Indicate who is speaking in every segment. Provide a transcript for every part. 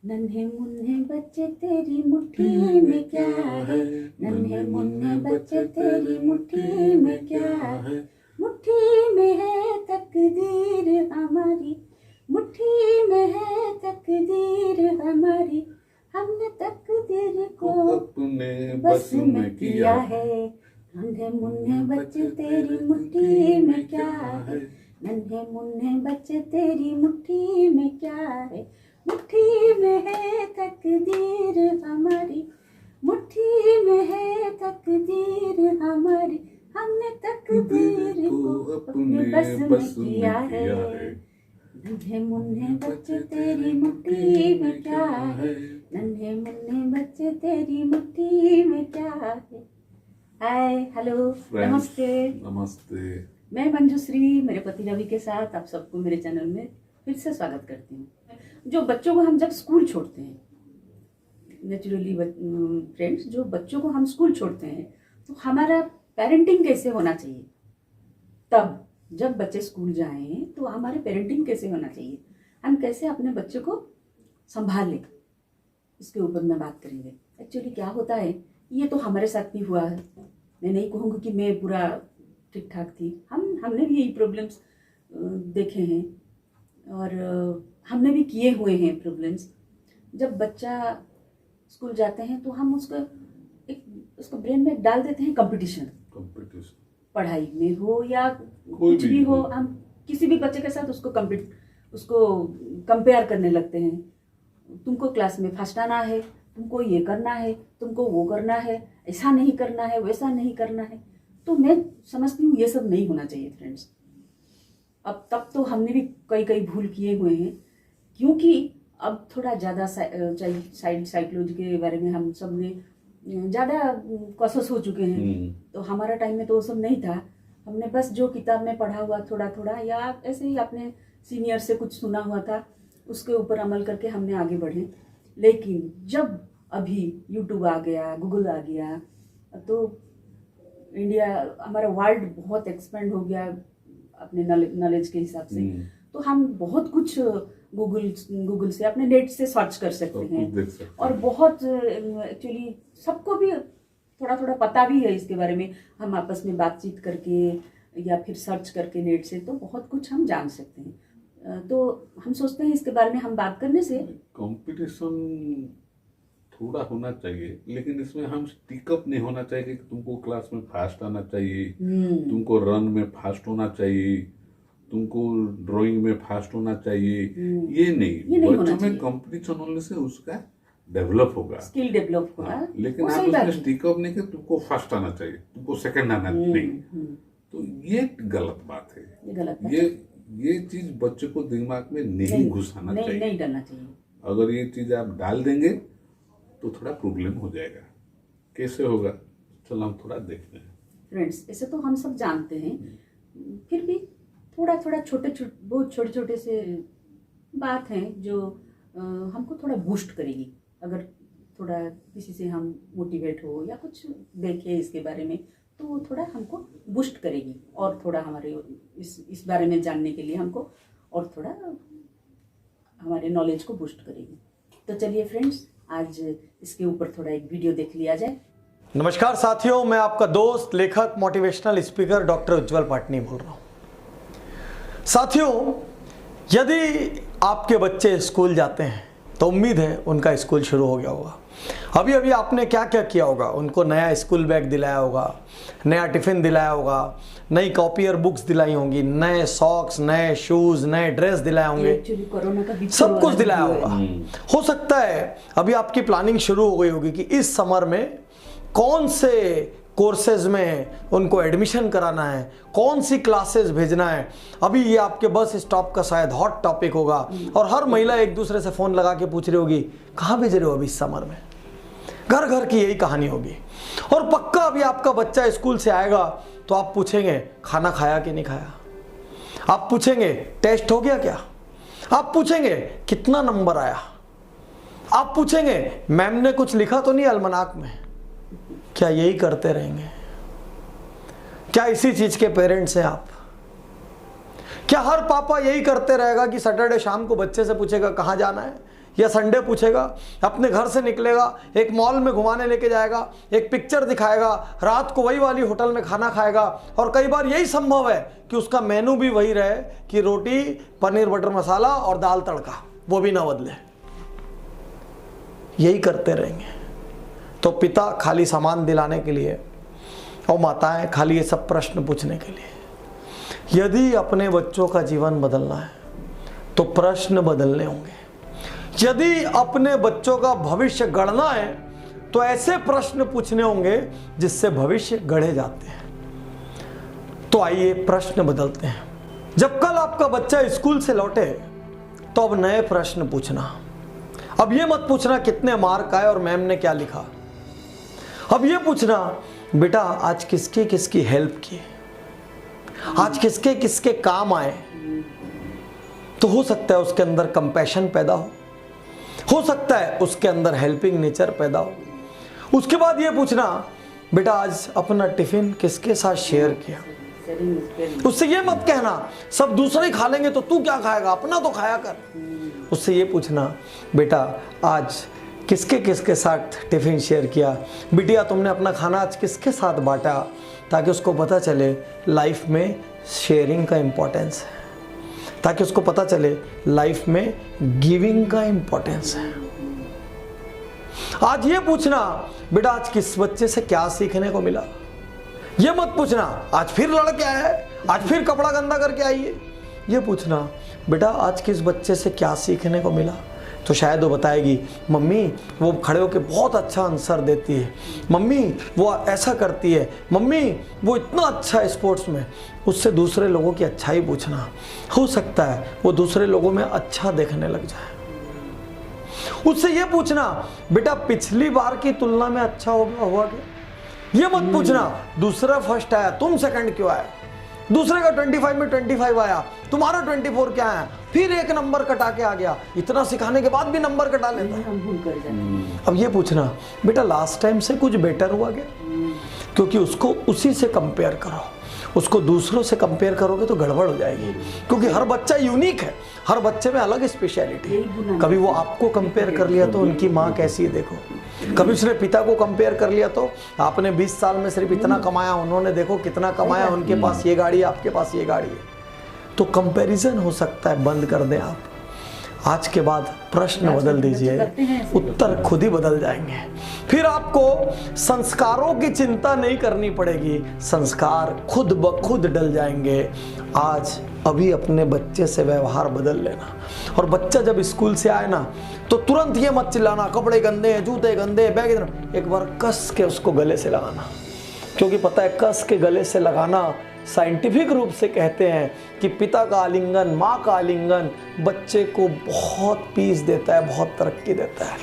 Speaker 1: नन्हे मुन्ने बच्चे तेरी मुट्ठी में क्या है, नन्हे मुन्ने बच्चे तेरी मुट्ठी में क्या है, मुट्ठी में है तकदीर हमारी, मुट्ठी में है तकदीर हमारी, हमने तकदीर को
Speaker 2: अपने
Speaker 1: बस में किया है। नन्हे मुन्ने बच्चे तेरी मुट्ठी में क्या है, नन्हे मुन्ने बच्चे तेरी मुट्ठी में क्या है, मुट्ठी में है तकदीर हमारी, मुट्ठी में है तकदीर हमारी, हमने तकदीर को अपने बस में किया है। नन्हे मुन्ने बच्चे तेरी मुट्ठी में क्या है, नन्हे मुन्ने बच्चे तेरी मुट्ठी में क्या है। हाय, हेलो, नमस्ते।
Speaker 2: नमस्ते।
Speaker 1: मैं मंजुश्री मेरे पति रवि के साथ आप सबको मेरे चैनल में फिर से स्वागत करती हूँ। जो बच्चों को हम जब स्कूल छोड़ते हैं, नेचुरली फ्रेंड्स, जो बच्चों को हम स्कूल छोड़ते हैं तो हमारा पेरेंटिंग कैसे होना चाहिए, तब जब बच्चे स्कूल जाएं तो हमारे पेरेंटिंग कैसे होना चाहिए, हम कैसे अपने बच्चे को संभालें, इसके ऊपर मैं बात करेंगे। एक्चुअली क्या होता है, ये तो हमारे साथ भी हुआ है। मैं नहीं कहूँगी कि मैं पूरा ठीक ठाक थी, हमने भी यही प्रॉब्लम्स देखे हैं और हमने भी किए हुए हैं प्रॉब्लम्स। जब बच्चा स्कूल जाते हैं तो हम उसको ब्रेन में डाल देते हैं कंपटीशन, पढ़ाई में हो या कुछ भी हो, हम किसी भी बच्चे के साथ उसको कंपेयर करने लगते हैं। तुमको क्लास में फर्स्ट आना है, तुमको ये करना है, तुमको वो करना है, ऐसा नहीं करना है, वैसा नहीं करना है। तो मैं समझती हूँ ये सब नहीं होना चाहिए फ्रेंड्स। अब तब तो हमने भी कई भूल किए हुए हैं, क्योंकि अब थोड़ा ज़्यादा साइकोलॉजी के बारे में हम सब ने ज़्यादा कॉन्शियस हो चुके हैं। तो हमारा टाइम में तो वो सब नहीं था। हमने बस जो किताब में पढ़ा हुआ थोड़ा थोड़ा या ऐसे ही अपने सीनियर से कुछ सुना हुआ था, उसके ऊपर अमल करके हमने आगे बढ़े। लेकिन जब अभी यूट्यूब आ गया, गूगल आ गया, तो इंडिया, हमारा वर्ल्ड बहुत एक्सपेंड हो गया अपने नॉलेज के हिसाब से। तो हम बहुत कुछ गूगल से, अपने नेट से सर्च कर सकते हैं और बहुत एक्चुअली सबको भी थोड़ा थोड़ा पता भी है इसके बारे में। हम आपस में बातचीत करके या फिर सर्च करके नेट से तो बहुत कुछ हम जान सकते हैं। तो हम सोचते हैं इसके बारे में हम बात करने से
Speaker 2: कंपटीशन थोड़ा होना चाहिए, लेकिन इसमें हम स्टिक अप नहीं होना चाहिए कि तुमको क्लास में फास्ट आना चाहिए, तुमको रन में फास्ट होना चाहिए, तुमको ड्राइंग में फास्ट होना चाहिए। ये नहीं बच्चों में कंपटीशन होने से उसका डेवलप होगा, स्किल डेवलप होगा। लेकिन आप उसमें स्टिक अप नहीं कि तुमको फर्स्ट आना चाहिए, तुमको सेकंड आना नहीं। तो ये गलत बात है। ये चीज बच्चे को दिमाग में नहीं घुसाना चाहिए, नहीं डालना चाहिए। अगर ये चीज आप डाल देंगे तो थोड़ा प्रॉब्लम हो जाएगा। कैसे होगा, चलो हम थोड़ा देखते हैं
Speaker 1: फ्रेंड्स। ऐसे तो हम सब जानते हैं, फिर भी थोड़ा बहुत छोटे से बात हैं जो हमको थोड़ा बूस्ट करेगी। अगर थोड़ा किसी से हम मोटिवेट हो या कुछ देखे इसके बारे में, तो वो थोड़ा हमको बूस्ट करेगी और थोड़ा हमारे इस बारे में जानने के लिए हमको और थोड़ा हमारे नॉलेज को बूस्ट करेगी। तो चलिए फ्रेंड्स, आज इसके ऊपर थोड़ा एक वीडियो देख लिया जाए।
Speaker 3: नमस्कार साथियों, मैं आपका दोस्त, लेखक, मोटिवेशनल स्पीकर डॉक्टर उज्जवल पाटनी बोल रहा हूँ। साथियों, यदि आपके बच्चे स्कूल जाते हैं तो उम्मीद है उनका स्कूल शुरू हो गया होगा। अभी आपने क्या क्या किया होगा, उनको नया स्कूल बैग दिलाया होगा, नया टिफ़िन दिलाया होगा, नई कॉपी और बुक्स दिलाई होंगी, नए सॉक्स, नए शूज़, नए ड्रेस दिलाए होंगे, सब कुछ दिलाया होगा। हो सकता है अभी आपकी प्लानिंग शुरू हो गई होगी कि इस समर में कौन से कोर्सेज में उनको एडमिशन कराना है, कौन सी क्लासेस भेजना है। अभी ये आपके बस स्टॉप का शायद हॉट टॉपिक होगा और हर महिला एक दूसरे से फ़ोन लगा के पूछ रही होगी कहाँ भेज रहे हो अभी इस समर में। घर घर की यही कहानी होगी। और पक्का अभी आपका बच्चा स्कूल से आएगा तो आप पूछेंगे खाना खाया कि नहीं खाया, आप पूछेंगे टेस्ट हो गया क्या, आप पूछेंगे कितना नंबर आया, आप पूछेंगे मैम ने कुछ लिखा तो नहीं अलमनाक में। क्या यही करते रहेंगे? क्या इसी चीज के पेरेंट्स हैं आप? क्या हर पापा यही करते रहेगा कि सैटरडे शाम को बच्चे से पूछेगा कहाँ जाना है, या संडे पूछेगा, अपने घर से निकलेगा, एक मॉल में घुमाने लेके जाएगा, एक पिक्चर दिखाएगा, रात को वही वाली होटल में खाना खाएगा, और कई बार यही संभव है कि उसका मेनू भी वही रहे कि रोटी, पनीर बटर मसाला और दाल तड़का, वो भी ना बदले। यही करते रहेंगे तो पिता खाली सामान दिलाने के लिए और माताएं खाली ये सब प्रश्न पूछने के लिए। यदि अपने बच्चों का जीवन बदलना है तो प्रश्न बदलने होंगे। यदि अपने बच्चों का भविष्य गढ़ना है तो ऐसे प्रश्न पूछने होंगे जिससे भविष्य गढ़े जाते हैं। तो आइए प्रश्न बदलते हैं। जब कल आपका बच्चा स्कूल से लौटे तो अब नए प्रश्न पूछना। अब ये मत पूछना कितने मार्क आए और मैम ने क्या लिखा। अब ये पूछना, बेटा आज किसकी किसकी हेल्प की, आज किसके किसके काम आए। तो हो सकता है उसके अंदर कंपैशन पैदा हो सकता है उसके अंदर हेल्पिंग नेचर पैदा हो। उसके बाद ये पूछना, बेटा आज अपना टिफिन किसके साथ शेयर किया। उससे ये मत कहना सब दूसरे खा लेंगे तो तू क्या खाएगा, अपना तो खाया कर। उससे ये पूछना, बेटा आज किसके किसके साथ टिफिन शेयर किया, बिटिया तुमने अपना खाना आज किसके साथ बांटा, ताकि उसको पता चले लाइफ में शेयरिंग का इम्पोर्टेंस है, ताकि उसको पता चले लाइफ में गिविंग का इम्पोर्टेंस है। आज ये पूछना, बेटा आज किस बच्चे से क्या सीखने को मिला। ये मत पूछना आज फिर लड़के आया है, आज फिर कपड़ा गंदा करके आई है। ये पूछना, बेटा आज किस बच्चे से क्या सीखने को मिला। तो शायद वो बताएगी, मम्मी वो खड़े होकर बहुत अच्छा आंसर देती है, मम्मी वो ऐसा करती है, मम्मी वो इतना अच्छा है स्पोर्ट्स में। उससे दूसरे लोगों की अच्छाई पूछना। हो सकता है वो दूसरे लोगों में अच्छा देखने लग जाए। उससे ये पूछना, बेटा पिछली बार की तुलना में अच्छा हुआ क्या। ये मत पूछना दूसरा फर्स्ट आया तुम सेकंड क्यों आए, दूसरे का 25 में 25 आया, तुम्हारा 24 क्या है, फिर एक नंबर कटा के आ गया। इतना सिखाने के बाद भी नंबर कटा लेता है। अब ये पूछना, बेटा लास्ट टाइम से कुछ बेटर हुआ क्या। क्योंकि उसको उसी से कंपेयर करो। उसको दूसरों से कंपेयर करोगे तो गड़बड़ हो जाएगी, क्योंकि हर बच्चा यूनिक है, हर बच्चे में अलग स्पेशलिटी है। कभी वो आपको कंपेयर कर लिया तो उनकी माँ कैसी है देखो, कभी उसने पिता को कंपेयर कर लिया तो आपने 20 साल में सिर्फ इतना कमाया, उन्होंने देखो कितना कमाया, उनके पास ये गाड़ी है, आपके पास ये गाड़ी है। तो कंपैरिजन हो सकता है, बंद कर दें आप। आज के बाद प्रश्न बदल दीजिए, उत्तर खुद ही बदल जाएंगे। फिर आपको संस्कारों की चिंता नहीं करनी पड़ेगी, संस्कार खुद ब खुद डल जाएंगे। आज अभी अपने बच्चे से व्यवहार बदल लेना। और बच्चा जब स्कूल से आए ना तो तुरंत ये मत चिल्लाना कपड़े गंदे हैं, जूते गंदे हैं, बैग इधर। एक बार कस के उसको गले से लगाना, क्योंकि पता है कस के गले से लगाना साइंटिफिक रूप से कहते हैं कि पिता का आलिंगन, माँ का आलिंगन बच्चे को बहुत पीस देता है, बहुत तरक्की देता है।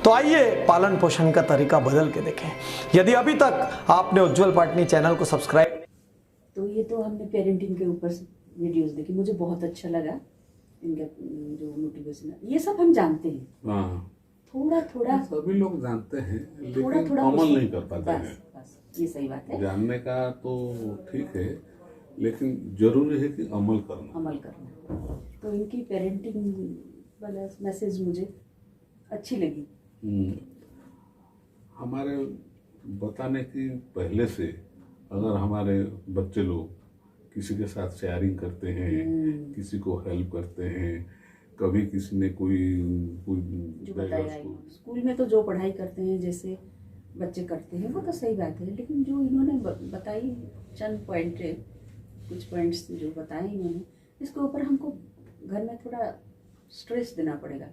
Speaker 3: तो आइए पालन पोषण का तरीका बदल के देखें। यदि अभी तक आपने उज्जवल पाटनी चैनल को सब्सक्राइब,
Speaker 1: तो ये तो हमने पेरेंटिंग के ऊपर वीडियोस देखी, मुझे बहुत अच्छा लगा इनका जो मोटिवेशन है, ये सब हम जानते हैं। थोड़ा थोड़ा
Speaker 2: सभी लोग जानते हैं,
Speaker 1: थोड़ा
Speaker 2: लेकिन
Speaker 1: थोड़ा
Speaker 2: अमल नहीं कर पाते हैं।
Speaker 1: बस ये सही बात है,
Speaker 2: जानने का तो ठीक है, लेकिन जरूरी है कि अमल करना।
Speaker 1: तो इनकी पेरेंटिंग वाला मैसेज मुझे अच्छी लगी।
Speaker 2: हमारे बताने की पहले से अगर हमारे बच्चे लोग किसी के साथ शेयरिंग करते हैं, किसी को हेल्प करते हैं, कभी किसी ने कोई
Speaker 1: जो बताया स्कूल में तो जो पढ़ाई करते हैं जैसे बच्चे करते हैं वो तो सही बात है, लेकिन जो इन्होंने बताई चंद पॉइंट, कुछ पॉइंट्स जो बताए इन्होंने, इसके ऊपर हमको घर में थोड़ा स्ट्रेस देना पड़ेगा।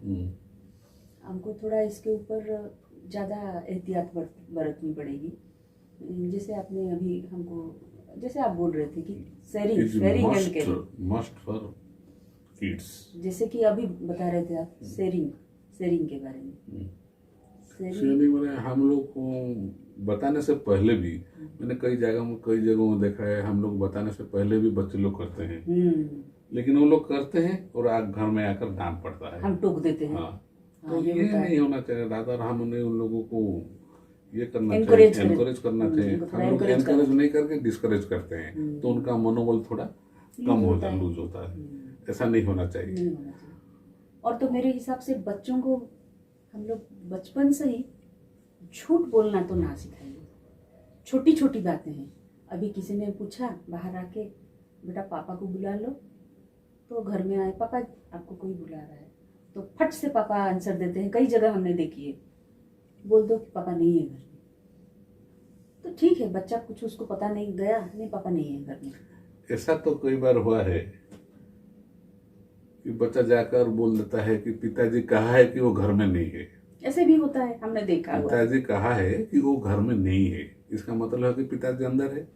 Speaker 1: हमको थोड़ा इसके ऊपर ज़्यादा एहतियात बरतनी पड़ेगी। जैसे आपने अभी हमको, जैसे आप बोल रहे थे कि sharing and caring
Speaker 2: must for kids,
Speaker 1: जैसे कि अभी बता रहे थे आप शेयरिंग के बारे में।
Speaker 2: शेयरिंग मैंने हम लोग को बताने से पहले भी, मैंने कई जगहों में देखा है, हम लोग बताने से पहले भी बच्चे लोग करते हैं, लेकिन वो लोग करते हैं और घर में आकर डांट पड़ता है,
Speaker 1: हम टोक देते हैं।
Speaker 2: हाँ, तो ये नहीं होना चाहिए। रादर हमने उन लोगों को ये करना चाहिए, एनकरेज करना चाहिए। हम लोग एनकरेज नहीं करके डिस्करेज करते हैं, तो उनका मनोबल थोड़ा कम होता है, लूज होता है। ऐसा नहीं होना चाहिए।
Speaker 1: और तो मेरे हिसाब से बच्चों को हम लोग बचपन से ही झूठ बोलना तो ना सिखाइए। छोटी छोटी बातें हैं। अभी किसी ने पूछा बाहर आके, बेटा पापा को बुला लो, तो घर में आए, पापा आपको कोई बुला रहा है, तो फट से पापा आंसर देते हैं। कई जगह हमने देखी है, बोल दो कि पापा नहीं है घर में, तो ठीक है, बच्चा कुछ उसको पता नहीं गया, नहीं पापा नहीं है घर में।
Speaker 2: ऐसा तो कई बार हुआ है कि बच्चा जाकर बोल देता है कि पिताजी कहा है कि वो घर में नहीं है।
Speaker 1: ऐसे भी होता है, हमने देखा हुआ।
Speaker 2: पिताजी कहा है कि वो घर में नहीं है, इसका मतलब है कि पिताजी अंदर है।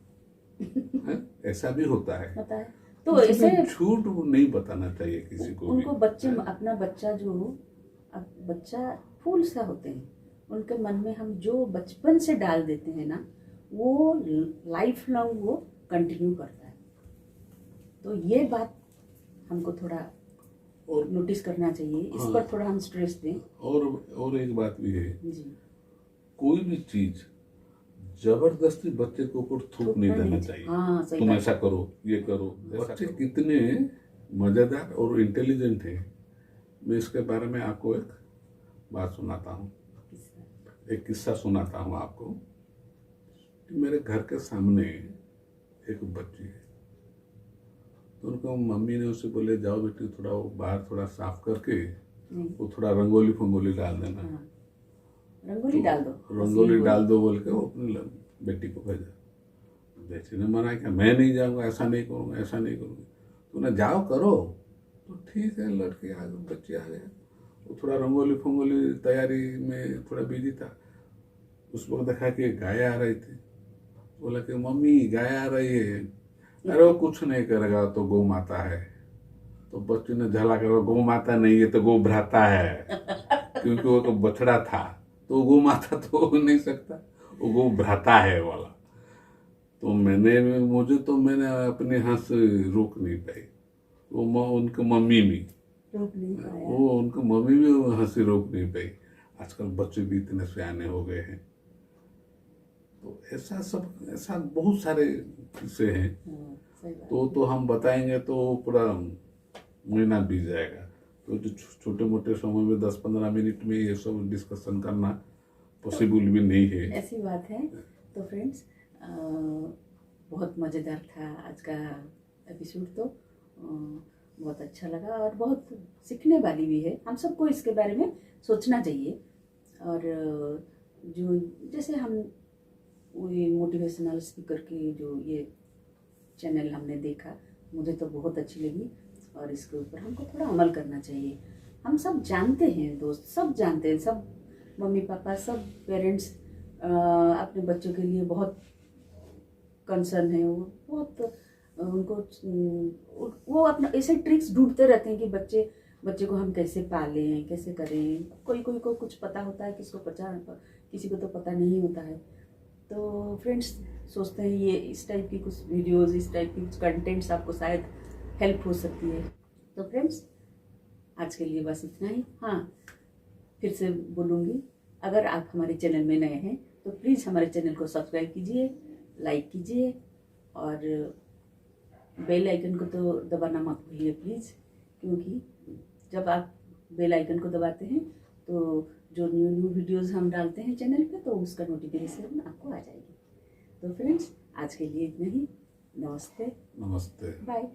Speaker 2: हैं? ऐसा भी होता है।
Speaker 1: होता है, तो ऐसे
Speaker 2: झूठ नहीं बताना चाहिए किसी को भी।
Speaker 1: उनको बच्चे, अपना बच्चा जो, अब बच्चा फूल सा होते हैं, उनके मन में हम जो बचपन से डाल देते हैं ना, वो लाइफ लॉन्ग वो कंटिन्यू करता है। तो ये बात हमको थोड़ा
Speaker 2: और
Speaker 1: नोटिस करना चाहिए, इस पर थोड़ा हम स्ट्रेस दें।
Speaker 2: और एक बात भी है,
Speaker 1: जी,
Speaker 2: कोई भी चीज जबरदस्ती बच्चे के ऊपर थूक नहीं देना चाहिए।
Speaker 1: हाँ, सही
Speaker 2: तुम
Speaker 1: बात।
Speaker 2: ऐसा करो, ये करो। बच्चे कितने मजेदार और इंटेलिजेंट हैं, मैं इसके बारे में आपको एक बात सुनाता हूँ, एक किस्सा सुनाता हूँ आपको। मेरे घर के सामने एक बच्ची है, तो उनको मम्मी ने उसे बोले, जाओ बेटी थोड़ा वो बाहर थोड़ा साफ करके वो थोड़ा रंगोली फंगोली डाल देना।
Speaker 1: हाँ, रंगोली डाल दो,
Speaker 2: रंगोली डाल दो बोल के वो अपनी बेटी को भेजा। बेटी ने मना किया, मैं नहीं जाऊंगा, ऐसा नहीं करूंगा, ऐसा नहीं करूंगा। तो ना जाओ करो, तो ठीक है, लड़की आ गई, बच्ची आ गया। वो थोड़ा रंगोली फंगोली तैयारी में थोड़ा बिजी था। उस वक्त देखा कि गाय आ रही थी, बोला कि मम्मी गाय आ रही है। अरे वो कुछ नहीं करेगा, तो गौ माता है। तो बच्ची ने झला कर, गौ माता नहीं है तो गौ भ्राता है, क्योंकि वो तो बछड़ा था, तो गौ माता तो हो नहीं सकता, वो गौ भ्राता है वाला। तो मैंने अपने हाथ से रोक नहीं पाई, वो उनकी मम्मी भी
Speaker 1: रोक नहीं पाया।
Speaker 2: वो उनकी मम्मी भी हंसी रोक नहीं पाई। आजकल बच्चे भी इतने सियाने हो गए हैं। तो ऐसा बहुत सारे किस्से हैं।
Speaker 1: हाँ, सही बात।
Speaker 2: तो हम बताएंगे तो पूरा महीना बीत जाएगा। तो जो छोटे मोटे समय में 10-15 मिनट में ये सब डिस्कशन करना पॉसिबल भी नहीं है।
Speaker 1: ऐसी बात है। तो फ्रेंड्स, बहुत मज़ेदार था आज का एपिसोड। तो बहुत अच्छा लगा और बहुत सीखने वाली भी है। हम सबको इसके बारे में सोचना चाहिए। और जो जैसे हम ये मोटिवेशनल स्पीकर की जो ये चैनल हमने देखा, मुझे तो बहुत अच्छी लगी और इसके ऊपर हमको थोड़ा अमल करना चाहिए। हम सब जानते हैं दोस्त, सब जानते हैं, सब मम्मी पापा, सब पेरेंट्स अपने बच्चों के लिए बहुत कंसर्न है। वो बहुत उनको वो अपना ऐसे ट्रिक्स ढूंढते रहते हैं कि बच्चे को हम कैसे पालें, कैसे करें। कोई को कुछ पता होता है, किसी को तो पता नहीं होता है। तो फ्रेंड्स, सोचते हैं ये इस टाइप की कुछ वीडियोस, इस टाइप की कुछ कंटेंट्स आपको शायद हेल्प हो सकती है। तो फ्रेंड्स, आज के लिए बस इतना ही। हाँ, फिर से बोलूँगी, अगर आप हमारे चैनल में नए हैं तो प्लीज़ हमारे चैनल को सब्सक्राइब कीजिए, लाइक कीजिए और बेल आइकन को तो दबाना मत भूलिए प्लीज़, क्योंकि जब आप बेल आइकन को दबाते हैं तो जो न्यू वीडियोस हम डालते हैं चैनल पे, तो उसका नोटिफिकेशन आपको आ जाएगी। तो फ्रेंड्स, आज के लिए इतना ही। नमस्ते,
Speaker 2: नमस्ते।
Speaker 1: बाय।